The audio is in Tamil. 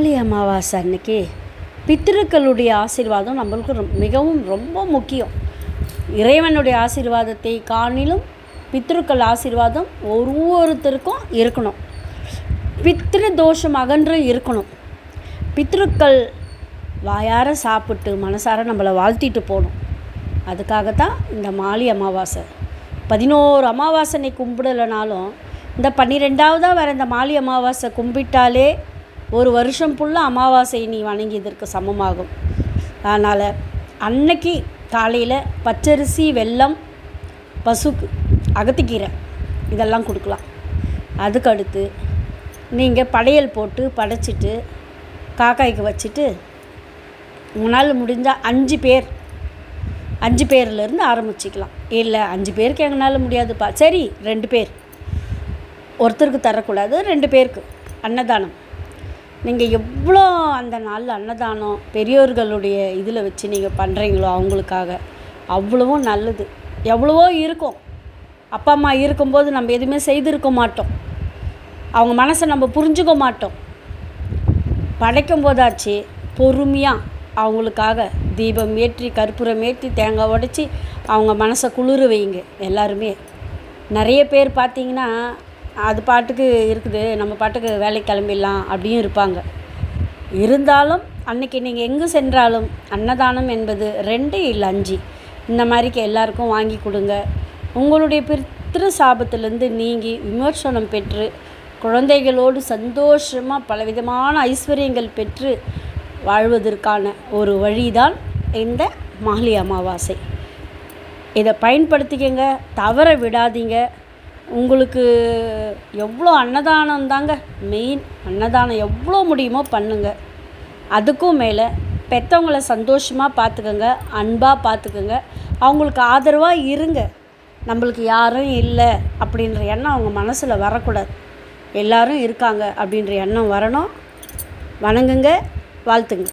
மாலை அமாவாசை அன்னைக்கு பித்திருக்களுடைய ஆசீர்வாதம் நம்மளுக்கு மிகவும் ரொம்ப முக்கியம். இறைவனுடைய ஆசீர்வாதத்தை காணிலும் பித்திருக்கள் ஆசீர்வாதம் ஒவ்வொருத்தருக்கும் இருக்கணும். பித்திரு தோஷம் அகன்று இருக்கணும். பித்திருக்கள் வாயார சாப்பிட்டு மனசார நம்மளை வாழ்த்திட்டு போகணும். அதுக்காகத்தான் இந்த மாலை அமாவாசை. 11 அமாவாசனை கும்பிடலைனாலும் இந்த 12ஆவதாக வர இந்த மாலை அமாவாசை கும்பிட்டாலே ஒரு வருஷம் ஃபுல்லாக அமாவாசை நீ வணங்கியதற்கு சமமாகும். அதனால் அன்னைக்கு காலையில் பச்சரிசி, வெல்லம், பசுக்கு, அகத்திக்கீரை இதெல்லாம் கொடுக்கலாம். அதுக்கடுத்து நீங்கள் படையல் போட்டு படைச்சிட்டு காக்காய்க்கு வச்சுட்டு உங்களால் முடிஞ்சால் 5 பேர்லேருந்து ஆரம்பிச்சிக்கலாம். இல்லை 5 பேருக்கு எங்களால் முடியாதுப்பா, சரி 2 பேர், ஒருத்தருக்கு தரக்கூடாது, 2 பேருக்கு அன்னதானம். நீங்கள் எவ்வளோ அந்த நாளில் அன்னதானம் பெரியோர்களுடைய இதில் வச்சு நீங்கள் பண்ணுறீங்களோ அவங்களுக்காக அவ்வளவும் நல்லது. எவ்வளவோ இருக்கும், அப்பா அம்மா இருக்கும்போது நம்ம எதுவுமே செய்திருக்க மாட்டோம், அவங்க மனசை நம்ம புரிஞ்சுக்க மாட்டோம். படைக்கும் போதாச்சு பொறுமையாக அவங்களுக்காக தீபம் ஏற்றி, கற்பூரம் ஏற்றி, தேங்காய் உடைச்சி அவங்க மனசை குளிர வைங்க. எல்லாருமே நிறைய பேர் பார்த்திங்கன்னா அது பாட்டுக்கு இருக்குது, நம்ம பாட்டுக்கு வேலைக்கு கிளம்பிடலாம் அப்படியும் இருப்பாங்க. இருந்தாலும் அன்றைக்கி நீங்கள் எங்கே சென்றாலும் அன்னதானம் என்பது 2 இல்லை 5 இந்த மாதிரிக்கு எல்லாருக்கும் வாங்கி கொடுங்க. உங்களுடைய பித்திரு சாபத்திலேருந்து நீங்கி விமோசனம் பெற்று குழந்தைகளோடு சந்தோஷமாக பலவிதமான ஐஸ்வர்யங்கள் பெற்று வாழ்வதற்கான ஒரு வழிதான் இந்த மாலை அமாவாசை. இதை பயன்படுத்திக்கங்க, தவற விடாதீங்க. உங்களுக்கு எவ்வளோ அன்னதானம் தாங்க மெயின். அன்னதானம் எவ்வளோ முடியுமோ பண்ணுங்கள். அதுக்கும் மேலே பெற்றவங்கள சந்தோஷமாக பார்த்துக்கோங்க, அன்பாக பார்த்துக்கோங்க, அவங்களுக்கு ஆதரவாக இருங்க. நம்மளுக்கு யாரும் இல்லை அப்படின்ற எண்ணம் அவங்க மனசில் வரக்கூடாது. எல்லாரும் இருக்காங்க அப்படின்ற எண்ணம் வரணும். வணங்குங்க, வாழ்த்துங்க.